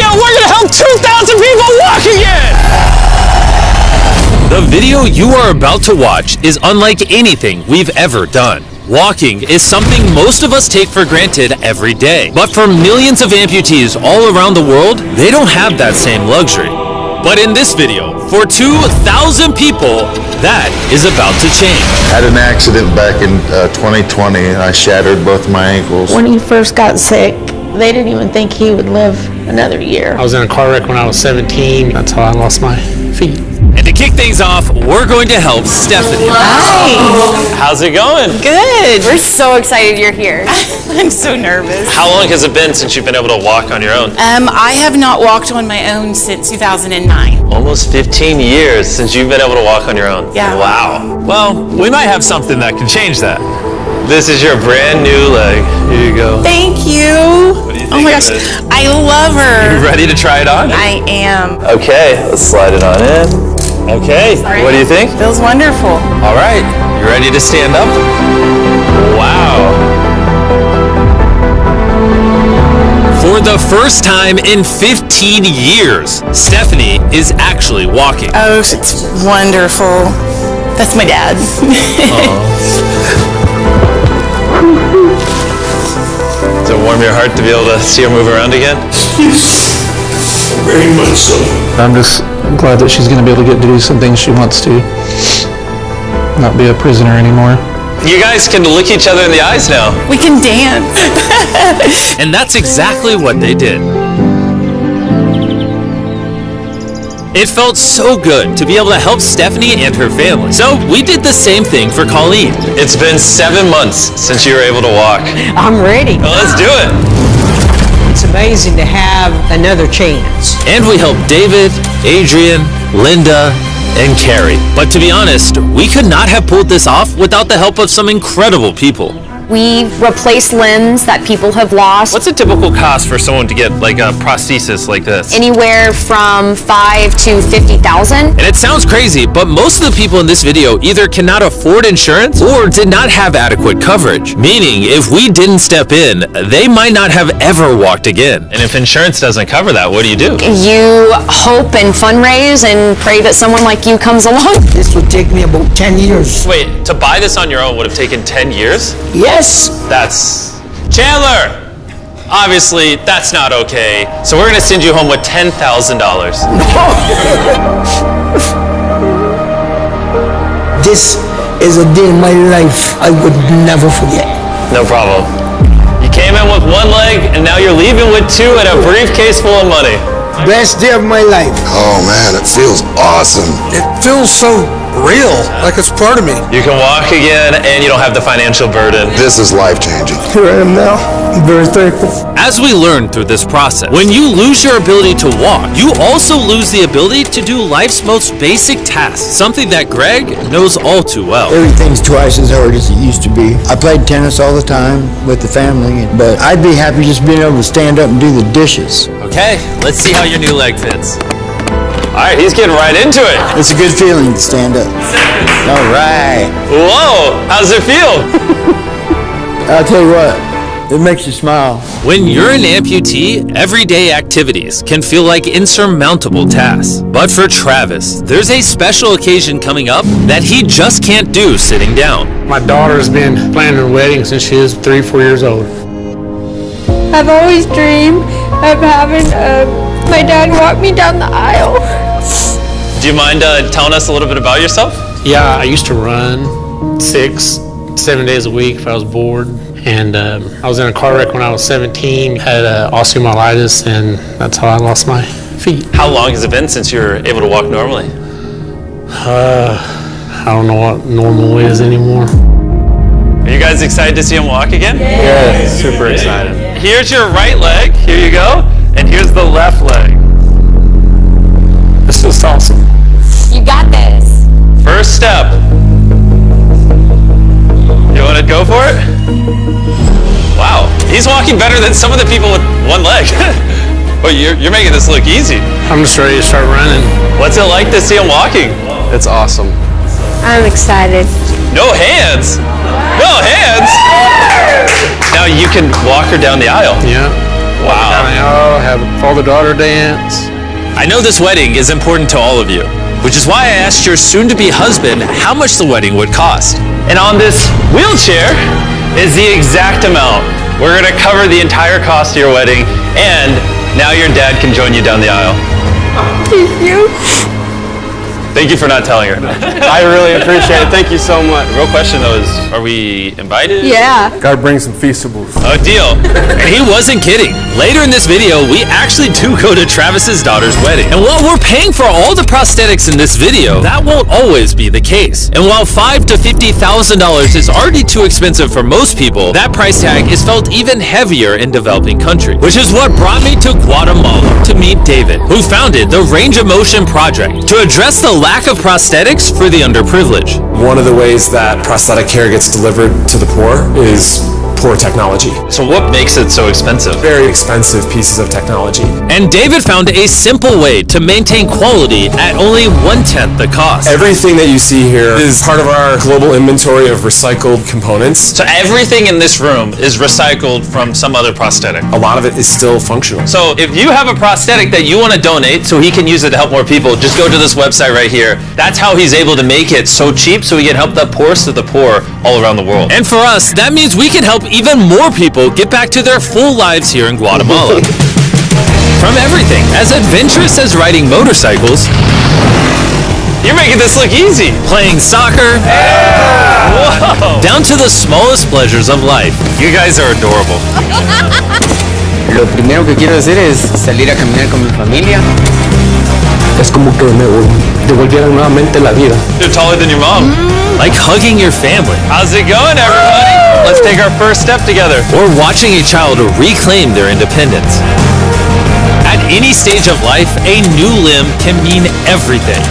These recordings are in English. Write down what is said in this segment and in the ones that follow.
video, we're gonna help 2,000 people walk again! The video you are about to watch is unlike anything we've ever done. Walking is something most of us take for granted every day. But for millions of amputees all around the world, they don't have that same luxury. But in this video, for 2,000 people, that is about to change. I had an accident back in 2020. I shattered both my ankles. When he first got sick, they didn't even think he would live another year. I was in a car wreck when I was 17. That's how I lost my feet. And to kick things off, we're going to help Stephanie. Hi! How's it going? Good. We're so excited you're here. I'm so nervous. How long has it been since you've been able to walk on your own? I have not walked on my own since 2009. Almost 15 years since you've been able to walk on your own. Yeah. Wow. Well, we might have something that can change that. This is your brand new leg. Here you go. Thank you. What do you think Oh my of gosh, it? I love her. You ready to try it on? I am. Okay, let's slide it on in. Okay, what do you think? Feels wonderful. All right, you ready to stand up? Wow. For the first time in 15 years, Stephanie is actually walking. Oh, it's wonderful. That's my dad. Does it warm your heart to be able to see her move around again? Very much so. I'm just glad that she's going to be able to get to do some things she wants to. Not be a prisoner anymore. You guys can look each other in the eyes now. We can dance. And that's exactly what they did. It felt so good to be able to help Stephanie and her family. So we did the same thing for Colleen. It's been 7 months since you were able to walk. I'm ready. Well, let's do it. It's amazing to have another chance. And we helped David, Adrian, Linda, and Carrie. But to be honest, we could not have pulled this off without the help of some incredible people. We replace limbs that people have lost. What's a typical cost for someone to get like a prosthesis like this? Anywhere from $5,000 to $50,000. And it sounds crazy, but most of the people in this video either cannot afford insurance or did not have adequate coverage. Meaning, if we didn't step in, they might not have ever walked again. And if insurance doesn't cover that, what do? You hope and fundraise and pray that someone like you comes along. This will take me about 10 years. Wait, to buy this on your own would have taken 10 years? Yes. That's... Chandler! Obviously, that's not okay. So we're gonna send you home with $10,000. This is a day in my life I would never forget. No problem. You came in with one leg, and now you're leaving with two and a briefcase full of money. Best day of my life. Oh man, it feels awesome. It feels so real, like it's part of me. You can walk again, and you don't have the financial burden. This is life-changing. Here I am now. I'm very thankful. As we learned through this process, when you lose your ability to walk, you also lose the ability to do life's most basic tasks, something that Greg knows all too well. Everything's twice as hard as it used to be. I played tennis all the time with the family, but I'd be happy just being able to stand up and do the dishes. Okay, let's see how your new leg fits. All right, he's getting right into it. It's a good feeling to stand up. All right. Whoa, how does it feel? I'll tell you what, it makes you smile. When you're an amputee, everyday activities can feel like insurmountable tasks. But for Travis, there's a special occasion coming up that he just can't do sitting down. My daughter's been planning her wedding since she was 3-4 years old. I've always dreamed of having my dad walk me down the aisle. Do you mind telling us a little bit about yourself? Yeah, I used to run 6-7 days a week if I was bored. And I was in a car wreck when I was 17, had osteomyelitis, and that's how I lost my feet. How long has it been since you were able to walk normally? I don't know what normal is anymore. Are you guys excited to see him walk again? Yeah, super excited. Here's your right leg. Here you go. And here's the left leg. This is awesome. You got this. First step. You want to go for it? Wow, he's walking better than some of the people with one leg. But you're making this look easy. I'm just ready to start running. What's it like to see him walking? It's awesome. I'm excited. No hands. No hands. Now you can walk her down the aisle. Yeah. Wow. I'll have a father-daughter dance. I know this wedding is important to all of you, which is why I asked your soon-to-be husband how much the wedding would cost. And on this wheelchair is the exact amount. We're gonna cover the entire cost of your wedding, and now your dad can join you down the aisle. Thank you. Thank you for not telling her. I really appreciate it. Thank you so much. The real question though is, are we invited? Yeah. Gotta bring some feastables. Oh, deal. And he wasn't kidding. Later in this video, we actually do go to Travis's daughter's wedding. And while we're paying for all the prosthetics in this video, that won't always be the case. And while $5,000 to $50,000 is already too expensive for most people, that price tag is felt even heavier in developing countries. Which is what brought me to Guatemala to meet David, who founded the Range of Motion Project to address the lack of prosthetics for the underprivileged. One of the ways that prosthetic care gets delivered to the poor is poor technology. So what makes it so expensive? Very expensive pieces of technology. And David found a simple way to maintain quality at only 1/10 the cost. Everything that you see here is part of our global inventory of recycled components. So everything in this room is recycled from some other prosthetic. A lot of it is still functional. So if you have a prosthetic that you want to donate so he can use it to help more people, just go to this website right here. That's how he's able to make it so cheap so he can help the poorest of the poor all around the world. And for us, that means we can help even more people get back to their full lives here in Guatemala. From everything as adventurous as riding motorcycles, You're making this look easy. playing soccer, Whoa. down to the smallest pleasures of life. You guys are adorable. Lo primero que quiero hacer es salir a caminar con mi familia. Es como que me devolvieran nuevamente la vida. You're taller than your mom. Like hugging your family, How's it going, everybody? Let's take our first step together. or watching a child reclaim their independence. At any stage of life, a new limb can mean everything.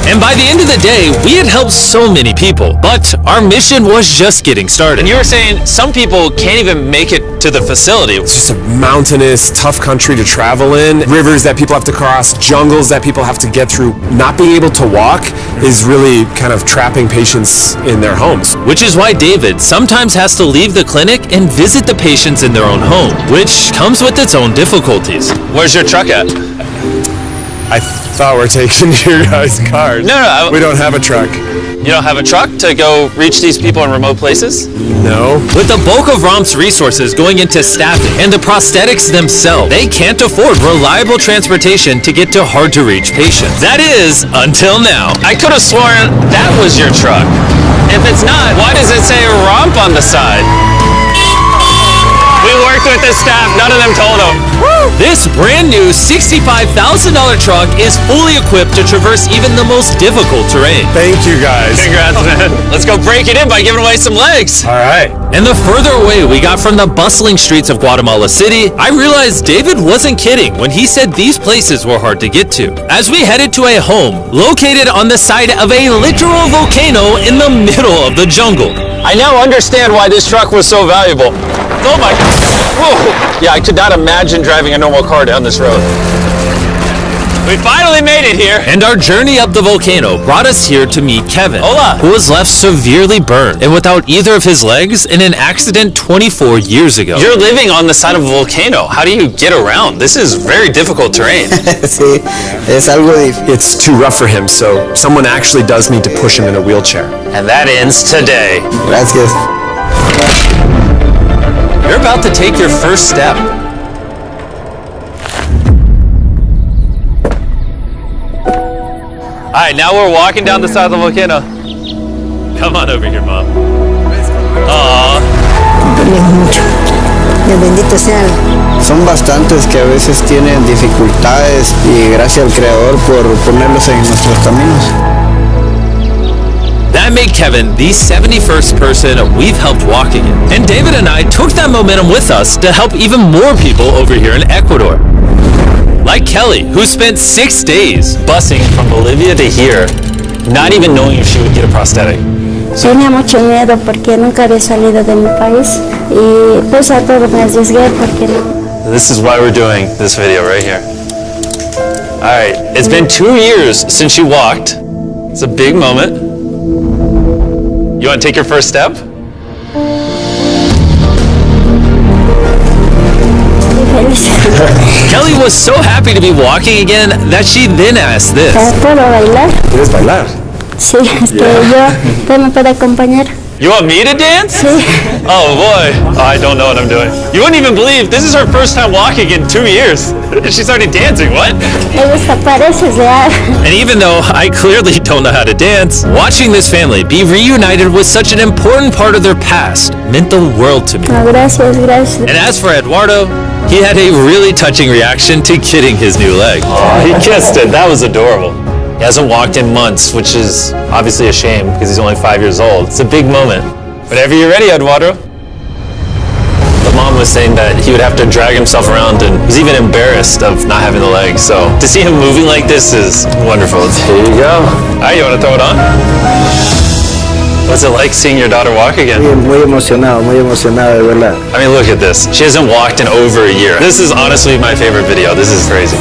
And by the end of the day, we had helped so many people, but our mission was just getting started. And you were saying some people can't even make it to the facility. It's just a mountainous, tough country to travel in. Rivers that people have to cross, jungles that people have to get through. Not being able to walk is really kind of trapping patients in their homes. Which is why David sometimes has to leave the clinic and visit the patients in their own home, which comes with its own difficulties. Where's your truck at? I thought we're taking your guys' cars. No. We don't have a truck. You don't have a truck to go reach these people in remote places? No. With the bulk of ROM's resources going into staffing and the prosthetics themselves, they can't afford reliable transportation to get to hard-to-reach patients. That is, until now. I could have sworn that was your truck. If it's not, why does it say ROMP on the side? We worked with the staff, none of them told them. This brand new $65,000 truck is fully equipped to traverse even the most difficult terrain. Thank you guys. Congrats, man. Let's go break it in by giving away some legs. All right. And the further away we got from the bustling streets of Guatemala City, I realized David wasn't kidding when he said these places were hard to get to. As we headed to a home located on the side of a literal volcano in the middle of the jungle. I now understand why this truck was so valuable. Oh my God. Whoa. Yeah, I could not imagine driving a normal car down this road. We finally made it here. And our journey up the volcano brought us here to meet Kevin, Hola. who was left severely burned and without either of his legs in an accident 24 years ago. You're living on the side of a volcano. How do you get around? This is very difficult terrain. Sí, es algo difícil. It's too rough for him, so someone actually does need to push him in a wheelchair. And that ends today. Gracias. You're about to take your first step. All right, now we're walking down the side of the volcano. Come on over here, Mom. Aww. Mucho. Dios bendito sea. Son bastantes que a veces tienen dificultades y gracias al Creador por ponerlos en nuestros caminos. That made Kevin the 71st person we've helped walk again. And David and I took that momentum with us to help even more people over here in Ecuador. Like Kelly, who spent 6 days Busing from Bolivia to here, not even knowing if she would get a prosthetic. Tenía mucho miedo porque nunca había salido de mi país y pues a todo me arriesgué porque no. This is why we're doing this video right here. All right, it's been 2 years since you walked. It's a big moment. You want to take your first step? Estoy feliz. was so happy to be walking again that she then asked this. ¿Puedo bailar? ¿Quieres bailar? Sí, ¿usted me puede acompañar? You want me to dance? Sí. Oh boy, I don't know what I'm doing. You wouldn't even believe this is her first time walking in 2 years. She started dancing, what? Me gusta, pareces real. And even though I clearly don't know how to dance, watching this family be reunited with such an important part of their past meant the world to me. No, gracias, gracias. And as for Eduardo, he had a really touching reaction to getting his new leg. Oh, he kissed it. That was adorable. He hasn't walked in months, which is obviously a shame because he's only 5 years old. It's a big moment. Whenever you're ready, Eduardo. The mom was saying that he would have to drag himself around and was even embarrassed of not having the leg. So to see him moving like this is wonderful. Here you go. All right, you want to throw it on? What's it like seeing your daughter walk again? Muy emocionado, de verdad. I mean, look at this. She hasn't walked in over a year. This is honestly my favorite video. This is crazy.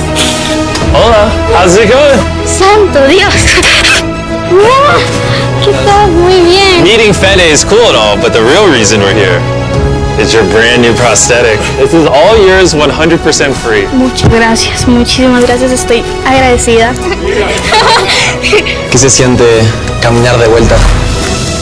Hola, how's it going? Santo Dios. Wow, ¿qué tal? Muy bien. Meeting Fede is cool and all, but the real reason we're here is your brand new prosthetic. This is all yours, 100% free. Muchas gracias, muchísimas gracias, estoy agradecida. ¿Qué se siente caminar de vuelta?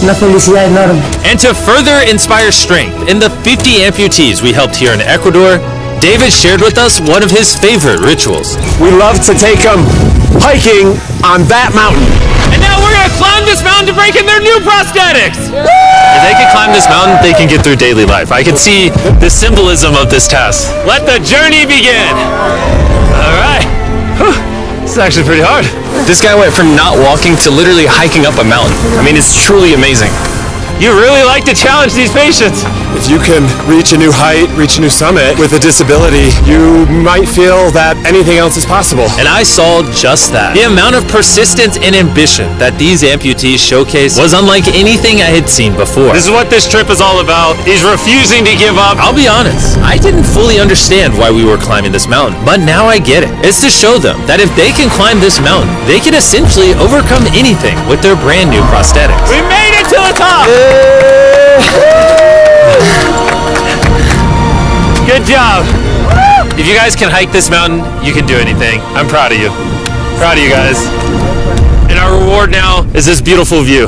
Una felicidad enorme. And to further inspire strength in the 50 amputees we helped here in Ecuador, David shared with us one of his favorite rituals. We love to take them hiking on that mountain. And now we're gonna climb this mountain to break in their new prosthetics! If they can climb this mountain, they can get through daily life. I can see the symbolism of this task. Let the journey begin! All right. Whew. This is actually pretty hard. This guy went from not walking to literally hiking up a mountain. I mean, it's truly amazing. You really like to challenge these patients. If you can reach a new height, reach a new summit with a disability, you might feel that anything else is possible. And I saw just that. The amount of persistence and ambition that these amputees showcase was unlike anything I had seen before. This is what this trip is all about. He's refusing to give up. I'll be honest, I didn't fully understand why we were climbing this mountain, but now I get it. It's to show them that if they can climb this mountain, they can essentially overcome anything with their brand new prosthetics. We made it to the top! Good job. If you guys can hike this mountain, you can do anything. I'm proud of you. Proud of you guys. And our reward now is this beautiful view.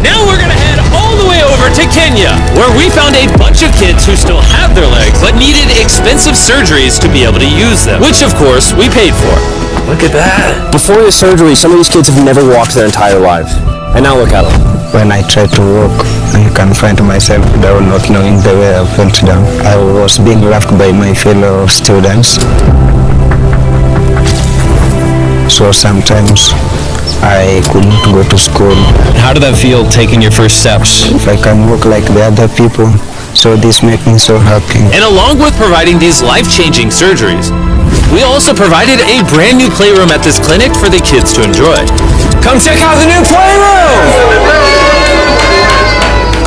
Now we're gonna head all the way over to Kenya, where we found a bunch of kids who still have their legs, but needed expensive surgeries to be able to use them, which of course we paid for. Look at that. Before the surgery, some of these kids have never walked their entire lives. And now look at them. When I tried to walk, I can find myself down, not knowing the way I fell down. I was being laughed by my fellow students. So sometimes I couldn't go to school. How did that feel taking your first steps? If I can walk like the other people, so this makes me so happy. And along with providing these life-changing surgeries, we also provided a brand new playroom at this clinic for the kids to enjoy. Come check out the new playroom!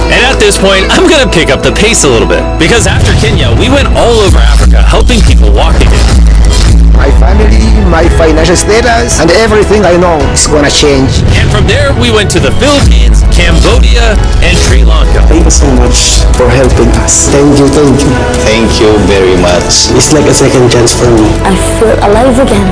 And at this point, I'm gonna pick up the pace a little bit, because after Kenya, we went all over Africa helping people walk again. My family, my financial status, and everything I know is gonna change. And from there, we went to the Philippines, Cambodia, and Sri Lanka. Thank you so much for helping us. Thank you, thank you. Thank you very much. It's like a second chance for me. I feel alive again.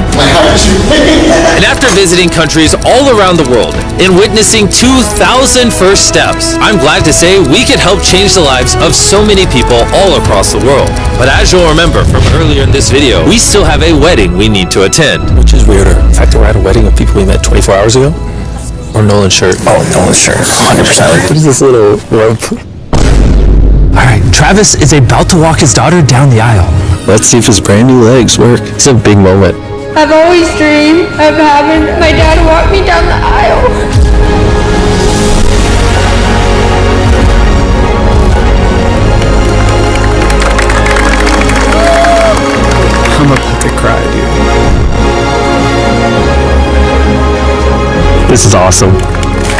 And after visiting countries all around the world and witnessing 2,000 first steps, I'm glad to say we could help change the lives of so many people all across the world. But as you'll remember from earlier in this video, we still have a wedding we need to attend. Which is weirder, the fact that we're at a wedding of people we met 24 hours ago, or Nolan's shirt? Oh, Nolan's shirt, 100%. What is this little rope? Alright, Travis is about to walk his daughter down the aisle. Let's see if his brand new legs work. It's a big moment. I've always dreamed of having my dad walk me down the aisle. I'm about to cry, dude. This is awesome.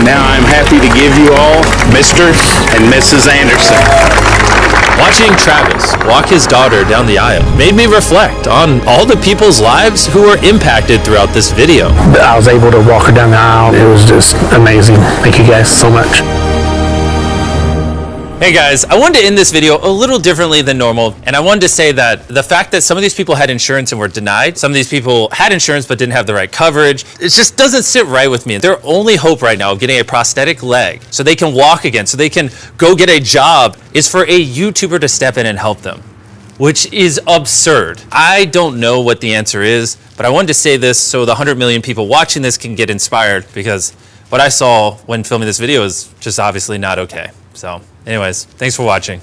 Now I'm happy to give you all Mr. and Mrs. Anderson. Watching Travis walk his daughter down the aisle made me reflect on all the people's lives who were impacted throughout this video. I was able to walk her down the aisle. It was just amazing. Thank you guys so much. Hey guys, I wanted to end this video a little differently than normal, and I wanted to say that the fact that some of these people had insurance and were denied, some of these people had insurance but didn't have the right coverage, it just doesn't sit right with me. Their only hope right now of getting a prosthetic leg so they can walk again, so they can go get a job, is for a YouTuber to step in and help them, which is absurd. I don't know what the answer is, but I wanted to say this so the 100 million people watching this can get inspired, because what I saw when filming this video is just obviously not okay. So anyways, thanks for watching.